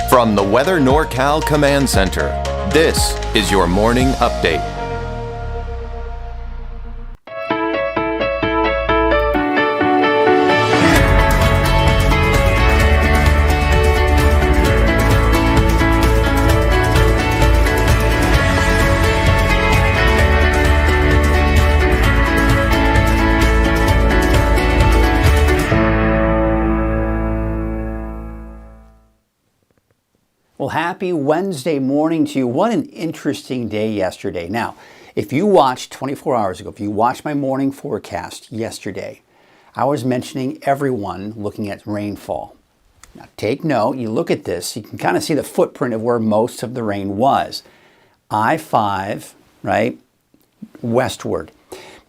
From the Weather NorCal Command Center, this is your morning update. Well, happy Wednesday morning to you. What an interesting day yesterday. Now, if you watched 24 hours ago, if you watched my morning forecast yesterday, I was mentioning everyone looking at rainfall. Now, take note, you look at this, you can kind of see the footprint of where most of the rain was. I-5, right, westward.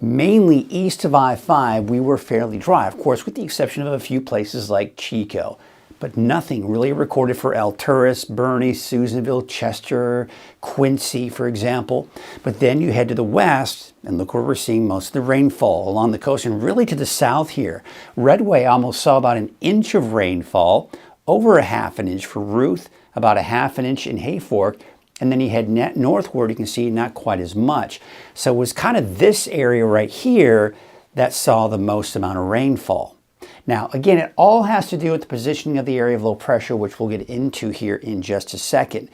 Mainly east of I-5, we were fairly dry, of course, with the exception of a few places like Chico. But nothing really recorded for Alturas, Bernie, Susanville, Chester, Quincy, for example. But then you head to the west, and look where we're seeing most of the rainfall along the coast, and really to the south here. Redway almost saw about an inch of rainfall, over a half an inch for Ruth, about a half an inch in Hayfork, and then you head northward, you can see not quite as much. So it was kind of this area right here that saw the most amount of rainfall. Now, again, it all has to do with the positioning of the area of low pressure, which we'll get into here in just a second.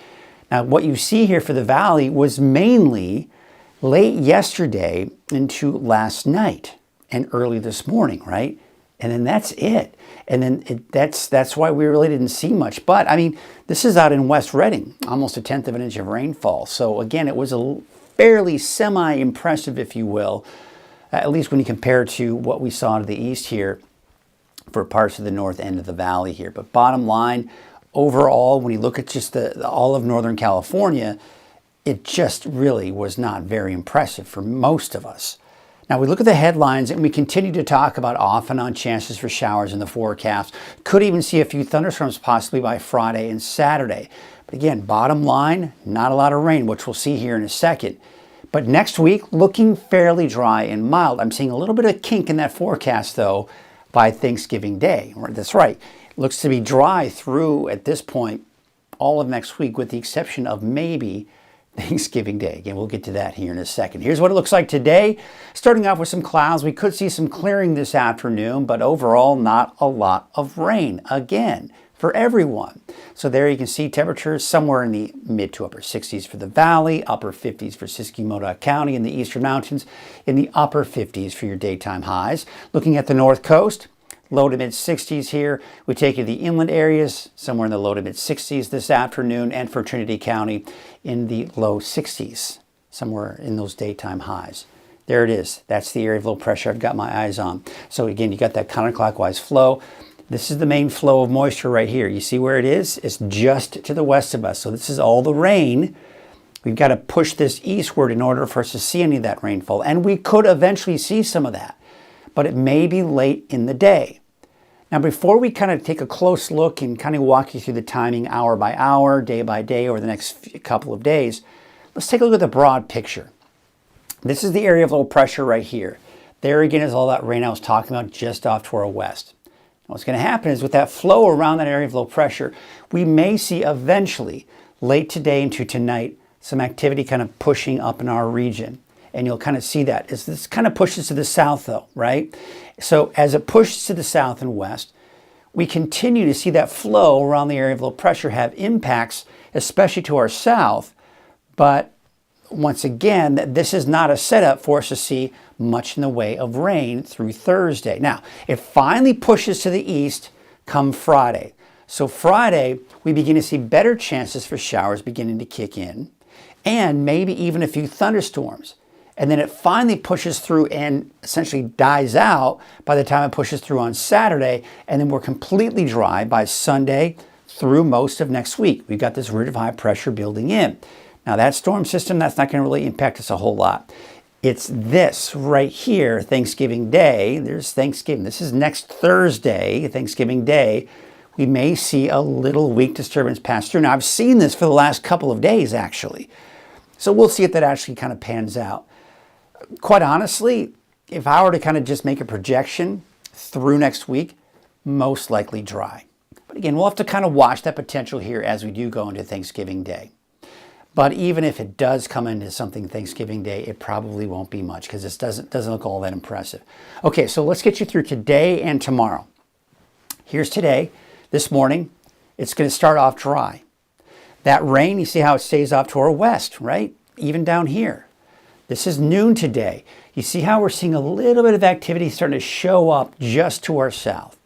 Now, what you see here for the valley was mainly late yesterday into last night and early this morning, right? And then that's it. And then that's why we really didn't see much. But, I mean, this is out in West Reading, almost a tenth of an inch of rainfall. So, again, it was a fairly semi-impressive, if you will, at least when you compare to what we saw to the east here for parts of the north end of the valley here. But bottom line, overall, when you look at just all of Northern California, it just really was not very impressive for most of us. Now we look at the headlines and we continue to talk about off and on chances for showers in the forecast. Could even see a few thunderstorms possibly by Friday and Saturday. But again, bottom line, not a lot of rain, which we'll see here in a second. But next week, looking fairly dry and mild. I'm seeing a little bit of kink in that forecast though, by Thanksgiving Day. That's right. It looks to be dry through, at this point, all of next week, with the exception of maybe Thanksgiving Day. Again, we'll get to that here in a second. Here's what it looks like today. Starting off with some clouds. We could see some clearing this afternoon, but overall, not a lot of rain. Again, for everyone. So there you can see temperatures somewhere in the mid to upper 60s for the valley, upper 50s for Siskiyou-Modoc County in the eastern mountains, in the upper 50s for your daytime highs. Looking at the north coast, low to mid 60s here. We take you to the inland areas, somewhere in the low to mid 60s this afternoon, and for Trinity County in the low 60s, somewhere in those daytime highs. There it is. That's the area of low pressure I've got my eyes on. So again, you got that counterclockwise flow. This is the main flow of moisture right here. You see where it is? It's just to the west of us. So this is all the rain. We've got to push this eastward in order for us to see any of that rainfall. And we could eventually see some of that, but it may be late in the day. Now, before we kind of take a close look and kind of walk you through the timing hour by hour, day by day over the next couple of days, let's take a look at the broad picture. This is the area of low pressure right here. There again is all that rain I was talking about just off to our west. What's going to happen is with that flow around that area of low pressure, we may see eventually, late today into tonight, some activity kind of pushing up in our region. And you'll kind of see that as this kind of pushes to the south though, right? So as it pushes to the south and west, we continue to see that flow around the area of low pressure have impacts, especially to our south. But once again, this is not a setup for us to see much in the way of rain through Thursday. Now, it finally pushes to the east come Friday. So Friday, we begin to see better chances for showers beginning to kick in, and maybe even a few thunderstorms. And then it finally pushes through and essentially dies out by the time it pushes through on Saturday, and then we're completely dry by Sunday through most of next week. We've got this ridge of high pressure building in. Now that storm system, that's not going to really impact us a whole lot. It's this right here, Thanksgiving Day. There's Thanksgiving. This is next Thursday, Thanksgiving Day. We may see a little weak disturbance pass through. Now I've seen this for the last couple of days actually. So we'll see if that actually kind of pans out. Quite honestly, if I were to kind of just make a projection through next week, most likely dry. But again, we'll have to kind of watch that potential here as we do go into Thanksgiving Day. But even if it does come into something Thanksgiving Day, it probably won't be much because this doesn't look all that impressive. Okay, so let's get you through today and tomorrow. Here's today. This morning, it's going to start off dry. That rain, you see how it stays off to our west, right? Even down here. This is noon today. You see how we're seeing a little bit of activity starting to show up just to our south.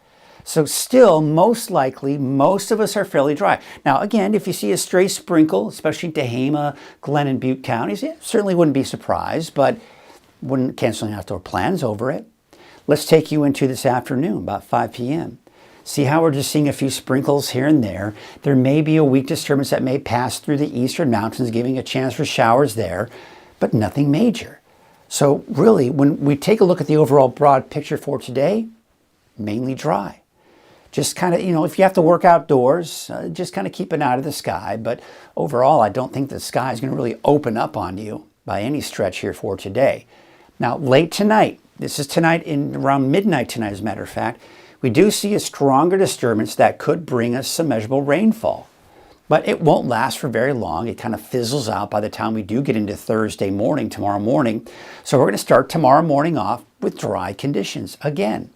So still, most likely, most of us are fairly dry. Now, again, if you see a stray sprinkle, especially Tehama, Glenn, and Butte counties, certainly wouldn't be surprised, but wouldn't cancel any outdoor plans over it. Let's take you into this afternoon, about 5 p.m. See how we're just seeing a few sprinkles here and there. There may be a weak disturbance that may pass through the eastern mountains, giving a chance for showers there, but nothing major. So really, when we take a look at the overall broad picture for today, mainly dry. Just kind of, if you have to work outdoors, just kind of keep an eye to the sky. But overall, I don't think the sky is going to really open up on you by any stretch here for today. Now, late tonight, this is tonight around midnight tonight, as a matter of fact, we do see a stronger disturbance that could bring us some measurable rainfall. But it won't last for very long. It kind of fizzles out by the time we do get into Thursday morning, tomorrow morning. So we're going to start tomorrow morning off with dry conditions again.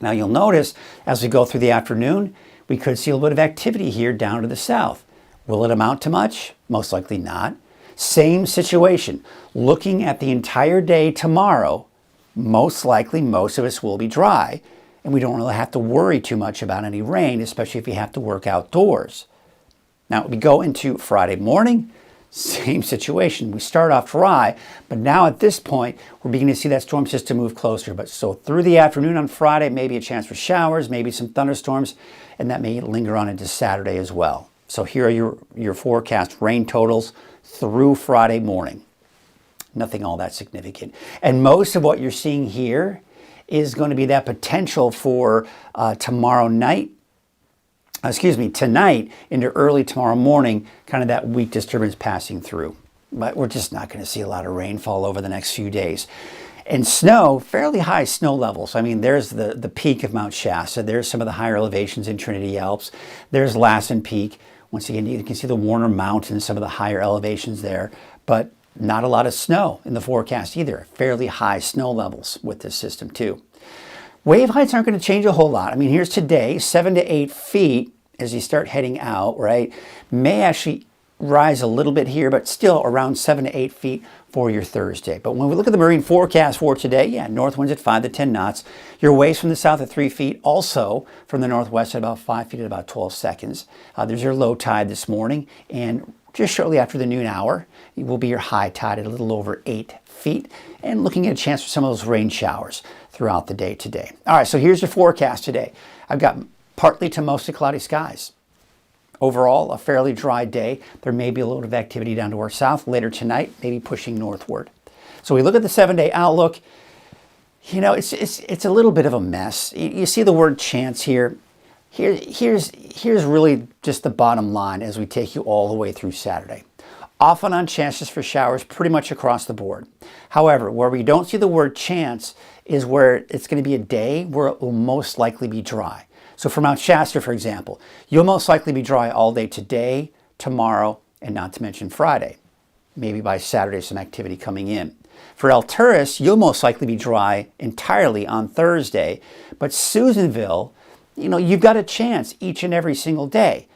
Now you'll notice as we go through the afternoon, we could see a little bit of activity here down to the south. Will it amount to much? Most likely not. Same situation. Looking at the entire day tomorrow, most likely most of us will be dry. And we don't really have to worry too much about any rain, especially if you have to work outdoors. Now we go into Friday morning, same situation. We start off dry, but now at this point, we're beginning to see that storm system move closer. But so through the afternoon on Friday, maybe a chance for showers, maybe some thunderstorms, and that may linger on into Saturday as well. So here are your forecast rain totals through Friday morning. Nothing all that significant. And most of what you're seeing here is going to be that potential for tonight into early tomorrow morning, kind of that weak disturbance passing through. But we're just not going to see a lot of rainfall over the next few days. And snow, fairly high snow levels. I mean, there's the peak of Mount Shasta. There's some of the higher elevations in Trinity Alps. There's Lassen Peak. Once again, you can see the Warner Mountains, some of the higher elevations there. But not a lot of snow in the forecast either. Fairly high snow levels with this system too. Wave heights aren't going to change a whole lot. I mean, here's today, 7 to 8 feet as you start heading out, right? May actually rise a little bit here, but still around 7 to 8 feet for your Thursday. But when we look at the marine forecast for today, north winds at 5 to 10 knots. Your waves from the south at 3 feet, also from the northwest at about 5 feet at about 12 seconds. There's your low tide this morning, and just shortly after the noon hour, it will be your high tide at a little over 8 feet, and looking at a chance for some of those rain showers throughout the day today. All right, so here's your forecast today. I've got partly to mostly cloudy skies. Overall, a fairly dry day. There may be a little bit of activity down to our south later tonight, maybe pushing northward. So we look at the 7-day outlook. It's a little bit of a mess. You see the word chance here. Here's really just the bottom line as we take you all the way through Saturday. Off and on chances for showers pretty much across the board. However, where we don't see the word chance is where it's going to be a day where it will most likely be dry. So for Mount Shasta, for example, you'll most likely be dry all day today, tomorrow, and not to mention Friday. Maybe by Saturday, some activity coming in. For Alturas, you'll most likely be dry entirely on Thursday. But Susanville, you've got a chance each and every single day.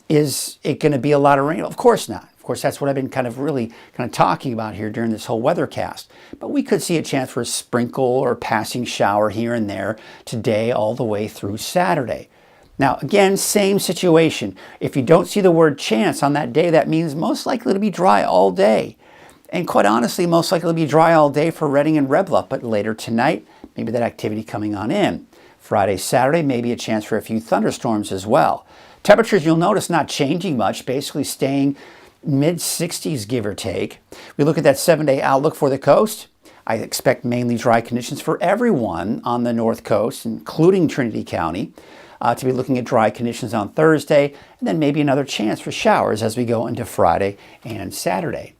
Is it going to be a lot of rain? Of course not. Of course, that's what I've been kind of talking about here during this whole weathercast. But we could see a chance for a sprinkle or passing shower here and there today all the way through Saturday. Now, again, same situation. If you don't see the word chance on that day, that means most likely to be dry all day. And quite honestly, most likely to be dry all day for Redding and Red Bluff. But later tonight, maybe that activity coming on in. Friday, Saturday, maybe a chance for a few thunderstorms as well. Temperatures, you'll notice, not changing much, basically staying mid-60s, give or take. We look at that 7-day outlook for the coast. I expect mainly dry conditions for everyone on the north coast, including Trinity County, to be looking at dry conditions on Thursday, and then maybe another chance for showers as we go into Friday and Saturday.